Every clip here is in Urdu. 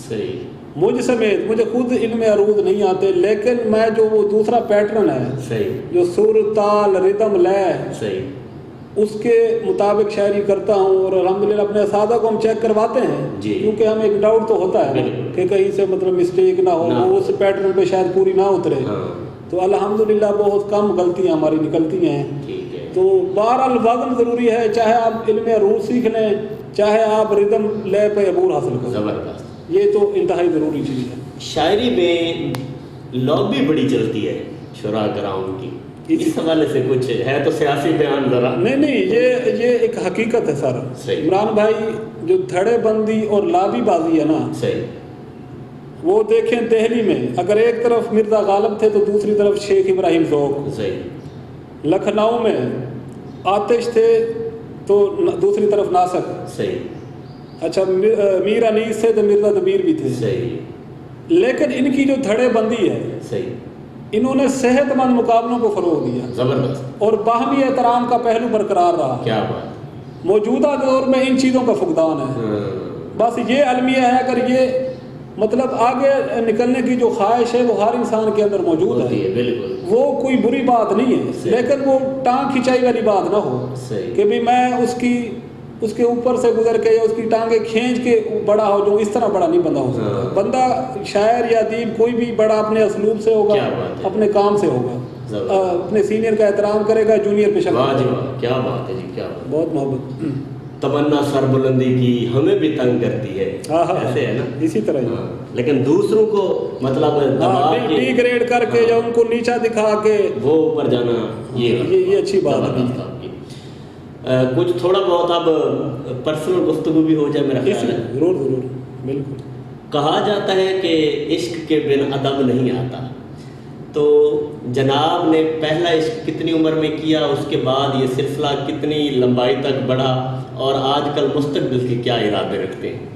صحیح. مجھ سمیت مجھے خود علم عروض نہیں آتے، لیکن میں جو وہ دوسرا پیٹرن ہے صحیح جو سر تال ردم لے صحیح اس کے مطابق شاعری کرتا ہوں، اور الحمدللہ اپنے اساتذہ کو ہم چیک کرواتے ہیں جی. کیونکہ ہمیں ایک ڈاؤٹ تو ہوتا ہے بالکل. کہ کہیں سے مطلب مسٹیک نہ ہو، وہ اس پیٹرن پہ شاید پوری نہ اترے. ہاں تو الحمدللہ بہت کم غلطیاں ہماری نکلتی ہیں. ٹھیک ہے. تو بہرحال وزن ضروری ہے، چاہے آپ علم عروض سیکھ لیں، چاہے آپ ردم لے پہ عبور حاصل کریں، زبردست. یہ تو انتہائی ضروری چیز ہے. شاعری میں لابی بڑی چلتی ہے شعراء کرام کی، اس حوالے سے کچھ ہے تو سیاسی بیان ذرا. نہیں یہ ایک حقیقت ہے سر. صحیح. عمران بھائی جو دھڑے بندی اور لابی بازی ہے نا، صحیح وہ دیکھیں دہلی میں اگر ایک طرف مرزا غالب تھے تو دوسری طرف شیخ ابراہیم ذوق، صحیح. لکھنؤ میں آتش تھے تو دوسری طرف ناسک، صحیح اچھا میر انیس سے تو مرزا دبیر بھی تھے. صحیح لیکن ان کی جو دھڑے بندی ہے، صحیح. انہوں نے صحت مند مقابلوں کو فروغ دیا زبردست. اور باہمی احترام کا پہلو برقرار رہا. کیا بات. موجودہ دور میں ان چیزوں کا فقدان ہے. بس یہ المیہ ہے، اگر یہ مطلب آگے نکلنے کی جو خواہش ہے وہ ہر انسان کے اندر موجود ہے، بالکل. وہ کوئی بری بات نہیں ہے، لیکن وہ ٹانگ کھینچائی والی بات نہ ہو کہ بھی میں اس کے اوپر سے گزر کے یا اس کی ٹانگیں کھینچ کے بڑا ہو جاؤں. اس طرح بڑا نہیں بندہ ہو سکتا. بندہ شاعر یا ادیب کوئی بھی بڑا اپنے اسلوب سے ہوگا، اپنے کام سے ہوگا، اپنے سینئر کا احترام کرے گا، جونیئر پہ شکل. کیا بات ہے جی، کیا بات. بہت محبت. تمنا سر بلندی کی ہمیں بھی تنگ کرتی ہے، ایسے ہے نا، اسی طرح ہی. لیکن دوسروں کو مطلب ڈی گریڈ کر کے یا ان کو نیچا دکھا کے وہ اوپر جانا، یہ اچھی بات نہیں ہے. کچھ تھوڑا بہت اب پرسنل گفتگو بھی ہو جائے میرا خیال ہے. ضرور ضرور بالکل. کہا جاتا ہے کہ عشق کے بن ادب نہیں آتا، تو جناب نے پہلا عشق کتنی عمر میں کیا، اس کے بعد یہ سلسلہ کتنی لمبائی تک بڑھا، اور آج کل مستقبل کے کیا ارادے رکھتے ہیں؟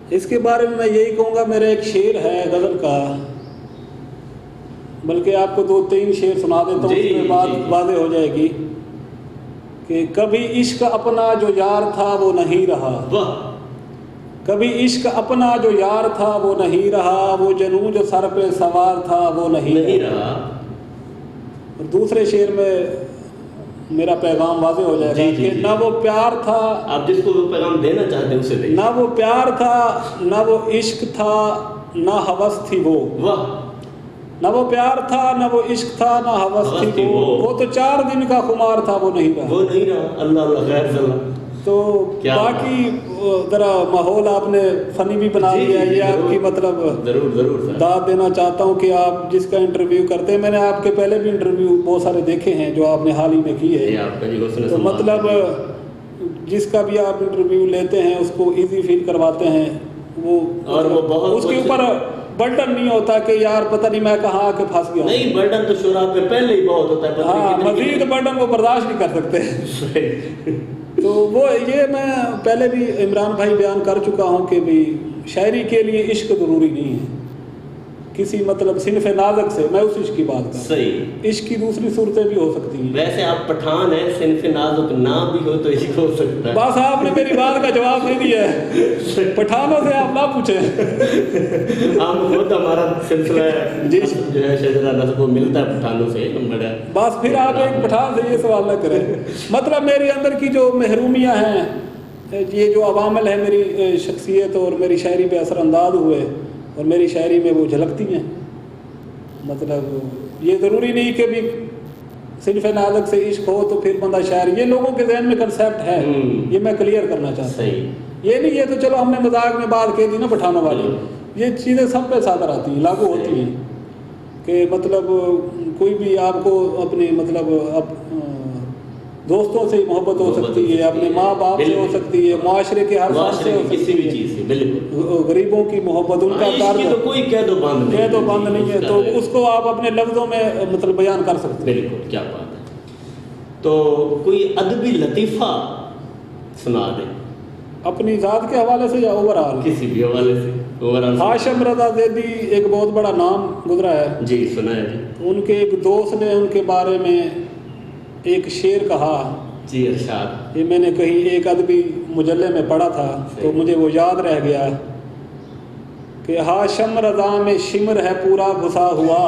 اس کے بارے میں یہی کہوں گا، میرا ایک شعر ہے غزل کا، بلکہ آپ کو 2-3 شعر سنا دیتا ہوں، اس میں بات واضح ہو جائے گی کہ کبھی عشق اپنا جو یار تھا وہ نہیں رہا، کبھی عشق اپنا جو یار تھا وہ نہیں رہا، وہ جنوں جو سر پہ سوار تھا وہ نہیں رہا. اور دوسرے شعر میں میرا پیغام واضح ہو جائے گا کہ نہ وہ پیار تھا، آپ جس کو پیغام دینا چاہتے ہیں اسے دیں. نہ وہ پیار تھا، نہ وہ عشق تھا، نہ ہوس تھی وہ. نہ وہ پیار تھا، نہ وہ عشق تھا، نہ ہوس تھی وہ تو 4 دن کا خمار تھا وہ نہیں رہا. اللہ اللہ خیر صلاح. تو باقی ذرا ماحول آپ نے فنی بھی بنا لیا. یہ آپ کی مطلب ضرور داد دینا چاہتا ہوں کہ آپ جس کا انٹرویو کرتے ہیں، میں نے آپ کے پہلے بھی انٹرویو بہت سارے دیکھے ہیں جو آپ نے حال ہی میں کی ہے، تو مطلب جس کا بھی آپ انٹرویو لیتے ہیں اس کو ایزی فیل کرواتے ہیں، وہ اس کے اوپر برڈن نہیں ہوتا کہ یار پتہ نہیں میں کہاں آ کے پھنس گیا. نہیں، برڈن تو شعراء پہ پہلے ہی بہت ہوتا ہے. ہاں، مزید برڈن وہ برداشت نہیں کر سکتے. تو وہ یہ میں پہلے بھی عمران بھائی بیان کر چکا ہوں کہ بھی شاعری کے لیے عشق ضروری نہیں ہے کسی مطلب صنف نازک سے. میں اس عشق کی بات کر رہا ہوں. عشق کی دوسری صورتیں بھی ہو سکتی ہیں. ویسے آپ پٹھان ہیں، صنف نازک نہ بھی ہو تو عشق ہو سکتا ہے. بس آپ نے میری بات کا جواب نہیں دیا ہے. پٹھانوں سے آپ نہ پوچھیں. ہم خود ہمارا سلسلہ جی جو ہے شجرہ نسب ملتا ہے پٹھانوں سے. بس پھر آپ ایک پٹھان سے یہ سوال نہ کریں. مطلب میرے اندر کی جو محرومیاں ہیں، یہ جو عوامل ہیں میری شخصیت اور میری شاعری پہ اثر انداز ہوئے اور میری شاعری میں وہ جھلکتی ہیں. مطلب یہ ضروری نہیں کہ بھی صنف نازک سے عشق ہو تو پھر بندہ شاعر. یہ لوگوں کے ذہن میں کنسیپٹ ہے، یہ میں کلیئر کرنا چاہتا ہوں. یہ نہیں، یہ تو چلو ہم نے مذاق میں بات کہہ دی نا پٹھانوں والی. یہ چیزیں سب پہ صادر آتی ہیں، لاگو ہوتی ہیں کہ مطلب کوئی بھی آپ کو اپنی مطلب دوستوں سے محبت ہو سکتی ہے، اپنے ماں باپ سے ہو سکتی ہے، معاشرے کے ہر فرد سے ہو سکتی ہے، غریبوں کی محبت، ان کا کوئی قید و بند نہیں ہے. تو اس کو آپ اپنے لفظوں میں مطلب بیان کر سکتے ہیں. بالکل، کیا بات ہے. تو کوئی ادبی لطیفہ سنا دیں اپنی ذات کے حوالے سے یا اوورآل؟ کسی بھی حوالے سے. ہاشم رضا زیدی ایک بہت بڑا نام گزرا ہے. جی سنا ہے. ان کے ایک دوست نے ان کے بارے میں ایک شعر کہا. جی ارشاد. یہ میں نے کہیں ایک ادبی مجلے میں پڑھا تھا تو مجھے وہ یاد رہ گیا کہ ہاشم رضا میں شمر ہے پورا گھسا ہوا،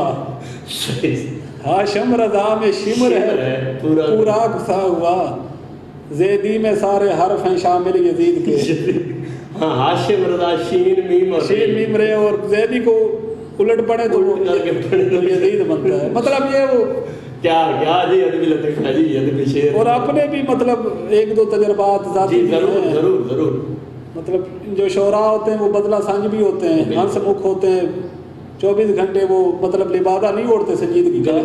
ہاشم رضا میں شمر ہے پورا گھسا ہوا، زیدی میں سارے حرف ہیں شامل یزید کے۔ ہاں ہاشم رضا شین میم اور شین میم رے، اور زیدی کو الٹ پڑے تو وہ یزید بنتا ہے۔ مطلب یہ وہ کیا جی ادبی لطیفہ جی، ادبی شعر، اور اپنے بھی مطلب ایک دو تجربات ذاتی بھی ہیں۔ ضرور مطلب جو شعراء ہوتے ہیں وہ بدلہ سنج بھی ہوتے ہیں، ہنس مکھ ہوتے ہیں، 24 گھنٹے وہ مطلب لبادہ نہیں اوڑھتے سنجیدگی کا۔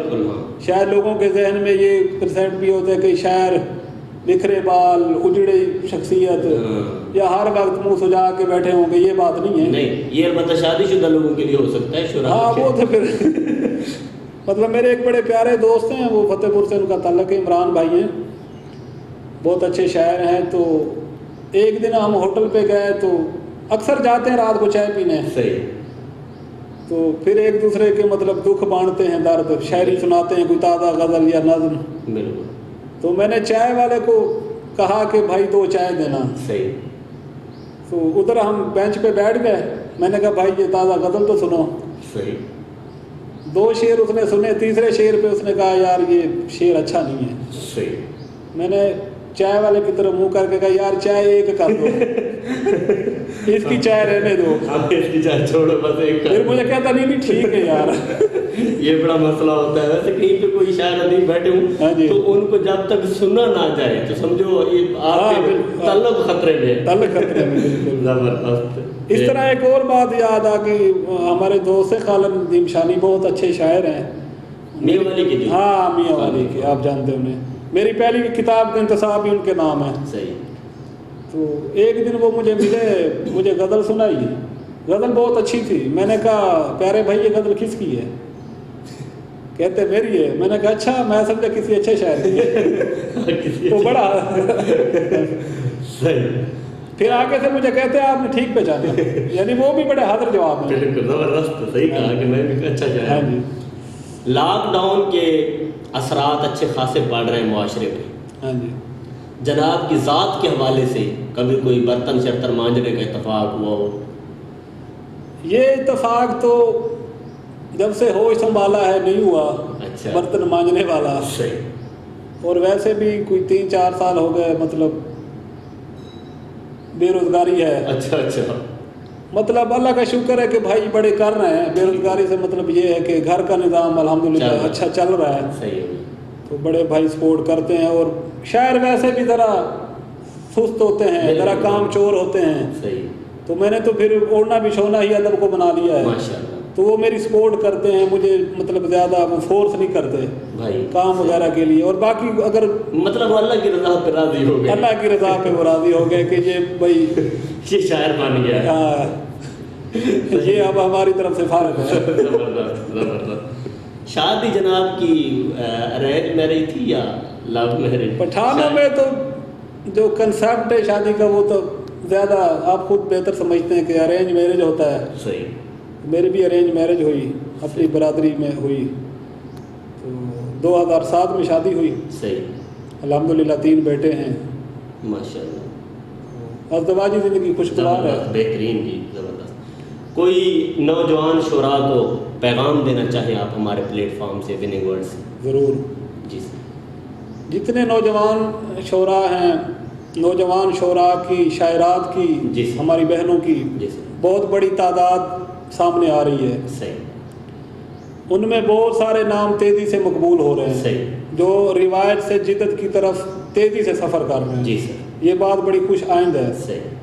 شاید لوگوں کے ذہن میں یہ پرسینٹ بھی ہوتا ہے کہ شاعر بکھرے بال، اجڑی شخصیت، یا ہر وقت منہ سجا کے بیٹھے ہوں گے، یہ بات نہیں ہے۔ نہیں، یہ البتہ شادی شدہ لوگوں کے لیے ہو سکتا ہے شعراء۔ ہاں وہ تو پھر مطلب میرے ایک بڑے پیارے دوست ہیں، وہ فتح پور سے ان کا تعلق ہے، عمران بھائی ہیں، بہت اچھے شاعر ہیں۔ تو ایک دن ہم ہوٹل پہ گئے، تو اکثر جاتے ہیں رات کو چائے پینے، صحیح، تو پھر ایک دوسرے کے مطلب دکھ بانٹتے ہیں، درد، شاعری سناتے ہیں، کوئی تازہ غزل یا نظم۔ بالکل۔ تو میں نے چائے والے کو کہا کہ بھائی 2 چائے دینا۔ صحیح۔ تو ادھر ہم بینچ پہ بیٹھ گئے، میں نے کہا بھائی یہ تازہ غزل تو سنو۔ صحیح۔ 2 شعر اس نے سنے، تیسرے شعر پہ اس نے کہا یار یہ شعر اچھا نہیں ہے۔ صحیح۔ میں نے چائے والے کی طرف منہ کر کے کہا یار چائے ایک کر دو، اس کی چائے رہنے دو، اس کی چائے چھوڑو بس ایک کر۔ پھر مجھے کہتا نہیں ٹھیک ہے یار۔ یہ بڑا مسئلہ ہوتا ہے، ویسے کہیں پہ کوئی شاعر ادیب بیٹھے ہوں تو ان کو جب تک سننا نہ جائے تو سمجھو یہ آپ کے تعلق خطرے میں، خطرے میں۔ بالکل زبردست۔ اس طرح ایک اور بات یاد آ گئی، ہمارے دوست خالد ندیم شانی بہت اچھے شاعر ہیں، میاں والی کی۔ ہاں میاں والی کے، آپ جانتے ہیں انہیں، میری پہلی کتاب کا انتصاب بھی ان کے نام ہے۔ صحیح۔ تو ایک دن وہ مجھے ملے، مجھے غزل سنائی، غزل بہت اچھی تھی۔ میں نے کہا پیارے بھائی یہ غزل کس کی ہے؟ کہتے میری ہے۔ میں نے کہا اچھا، میں سمجھا کسی اچھے شاعر کی ہے۔ تو بڑا صحیح۔ پھر آگے سے مجھے کہتے ہیں آپ نے ٹھیک پہچانا، یعنی وہ بھی بڑے حاضر جواب ہیں۔ بالکل زبردست، صحیح کہا کہ میں بھی اچھا شاعر۔ ہاں جی۔ لاک ڈاؤن کے اثرات اچھے خاصے پڑ رہے ہیں معاشرے پہ۔ ہاں جی۔ جناب کی ذات کے حوالے سے کبھی کوئی برتن شرتن مانجنے کا اتفاق ہوا ہو؟ یہ اتفاق تو جب سے ہوش سنبھالا ہے نہیں ہوا، اچھا، برتن مانجنے والا۔ صحیح۔ اور ویسے بھی کوئی 3-4 سال ہو گئے، مطلب بے روزگاری ہے۔ اچھا اچھا۔ مطلب اللہ کا شکر ہے کہ بھائی بڑے کر رہے ہیں، بے روزگاری سے مطلب یہ ہے کہ گھر کا نظام الحمدللہ اچھا چل رہا ہے۔ صحیح۔ تو بڑے بھائی سپورٹ کرتے ہیں، اور شاعر ویسے بھی ذرا سست ہوتے ہیں، ذرا کام چور ہوتے ہیں۔ صحیح۔ تو میں نے تو پھر اوڑھنا بچھونا ہی ادب کو بنا لیا ہے۔ ماشاءاللہ۔ تو وہ میری سپورٹ کرتے ہیں، مجھے مطلب زیادہ وہ فورس نہیں کرتے بھائی کام وغیرہ کے لیے۔ اور باقی اگر مطلب اللہ کی رضا پہ راضی ہو گئے، اللہ کی رضا پہ وہ راضی ہو گئے کہ یہ بھائی یہ شاعر بن گیا ہے۔ ہاں، یہ اب ہماری طرف سے فارغ ہے۔ زبردست زبردست۔ شادی جناب کی ارینج میرج تھی یا لو میرج؟ پٹھانوں میں تو جو کنسیپٹ ہے شادی کا وہ تو زیادہ آپ خود بہتر سمجھتے ہیں کہ ارینج میرج ہوتا ہے۔ صحیح۔ میری بھی ارینج میرج ہوئی، اپنی برادری میں ہوئی، تو 2007 میں شادی ہوئی۔ صحیح۔ الحمدللہ 3 بیٹے ہیں، ماشاءاللہ۔ ازدواجی زندگی خوشگوار ہے۔ بہترین جی، زبردست۔ کوئی نوجوان شعراء کو پیغام دینا چاہیں آپ ہمارے پلیٹ فارم سے، وننگ ورڈ سے؟ ضرور۔ جی جتنے نوجوان شعراء ہیں، نوجوان شعراء کی شاعرات کی، جی ہماری بہنوں کی جی بہت بڑی تعداد سامنے آ رہی ہے۔ صحیح۔ ان میں بہت سارے نام تیزی سے مقبول ہو رہے ہیں، صحیح، جو روایت سے جدت کی طرف تیزی سے سفر کر رہے ہیں۔ جی سر، یہ بات بڑی خوش آئند ہے۔ صحیح۔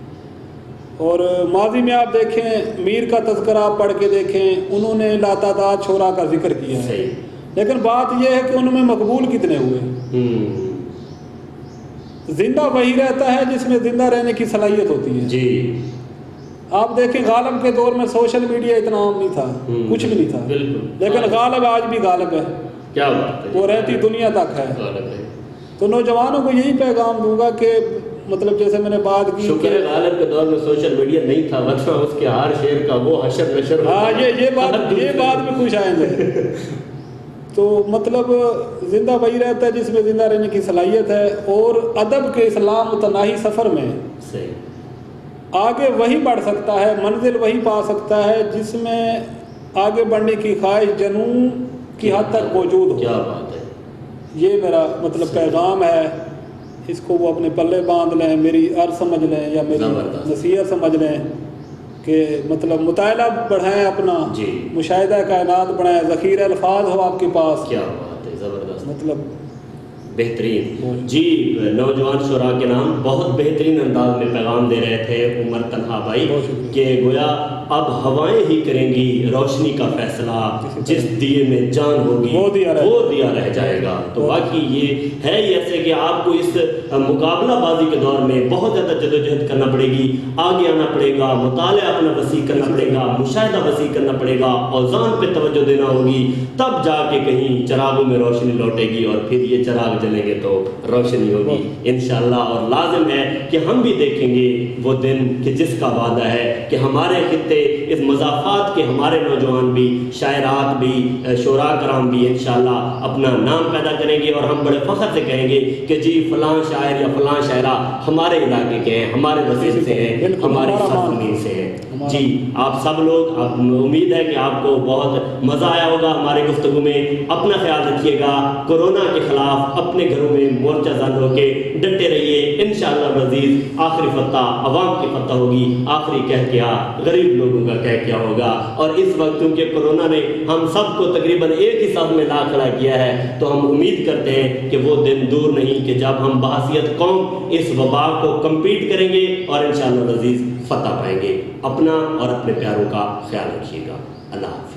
اور ماضی میں آپ دیکھیں، میر کا تذکرہ آپ پڑھ کے دیکھیں، انہوں نے لاتعداد شعراء کا ذکر کیا ہے، صحیح۔ لیکن بات یہ ہے کہ ان میں مقبول کتنے ہوئے؟ زندہ وہی رہتا ہے جس میں زندہ رہنے کی صلاحیت ہوتی ہے۔ جی، آپ دیکھیں غالب کے دور میں سوشل میڈیا اتنا عام نہیں تھا، کچھ بھی نہیں تھا، بالکل، لیکن غالب آج بھی غالب ہے، کیا بات ہے، وہ رہتی دنیا تک ہے۔ غالب ہے۔ تو نوجوانوں کو یہی پیغام دوں گا کہ مطلب جیسے میں نے بات کی شکر ہے غالب کے دور میں سوشل میڈیا نہیں تھا، ورنہ اس کے ہر شعر کا وہ حشر نشر ہاں، یہ بات بھی خوش آئند ہے۔ تو مطلب زندہ وہی رہتا ہے جس میں زندہ رہنے کی صلاحیت ہے، اور ادب کے اسلام متناہی سفر میں صحیح، آگے وہی بڑھ سکتا ہے، منزل وہی پا سکتا ہے جس میں آگے بڑھنے کی خواہش جنون کی حد تک موجود ہو۔ کیا بات ہے، یہ میرا مطلب پیغام ہے، اس کو وہ اپنے پلے باندھ لیں، میری عرض سمجھ لیں یا میری نصیحت سمجھ لیں کہ مطلب مطالعہ بڑھائیں، اپنا جی مشاہدہ کائنات بڑھائیں، ذخیرہ الفاظ ہو آپ کے پاس، کیا بات ہے، زبردست، مطلب بہترین۔ جی نوجوان شعراء کے نام بہت بہترین انداز میں پیغام دے رہے تھے عمر تنہا بھائی کہ گویا اب ہوائیں ہی کریں گی روشنی کا فیصلہ، جس دیے میں جان ہوگی وہ دیا رہ جائے گا۔ تو واقعی یہ ہے ہی ایسے کہ آپ کو اس مقابلہ بازی کے دور میں بہت زیادہ جدوجہد کرنا پڑے گی، آگے آنا پڑے گا، مطالعہ اپنا وسیع کرنا پڑے گا، مشاہدہ وسیع کرنا پڑے گا، اوزان پہ توجہ دینا ہوگی، تب جا کے کہیں چراغوں میں روشنی لوٹے گی، اور پھر یہ چراغ جلیں گے تو روشنی ہوگی انشاءاللہ۔ اور لازم ہے کہ ہم بھی دیکھیں گے وہ دن کہ جس کا وعدہ ہے کہ ہمارے خطے اس مضافات کے ہمارے نوجوان بھی، شاعرات بھی، شعراء کرام بھی انشاءاللہ اپنا نام پیدا کریں گے، اور ہم بڑے فخر سے کہیں گے کہ جی فلاں شاعر یا فلاں شاعرہ ہمارے علاقے کے ہیں، ہمارے نصیب سے ہیں، ہماری سرزمین سے ہیں۔ جی آپ سب لوگ، امید ہے کہ آپ کو بہت مزہ آیا ہوگا ہمارے گفتگو میں۔ اپنا خیال رکھیے گا، کورونا کے خلاف اپنے گھروں میں مورچہ زد ہو کے ڈٹے رہیے، انشاءاللہ العزیز آخری فتح عوام کی فتح ہوگی، آخری کہہ کیا غریب لوگوں کا کہہ کیا ہوگا۔ اور اس وقت کیونکہ کورونا نے ہم سب کو تقریباً ایک ہی صف میں لا کھڑا کیا ہے، تو ہم امید کرتے ہیں کہ وہ دن دور نہیں کہ جب ہم بحیثیت قوم اس وبا کو کمپیٹ کریں گے اور انشاءاللہ العزیز فتح پائیں گے۔ اپنا اور اپنے پیاروں کا خیال رکھیے گا۔ اللہ حافظ۔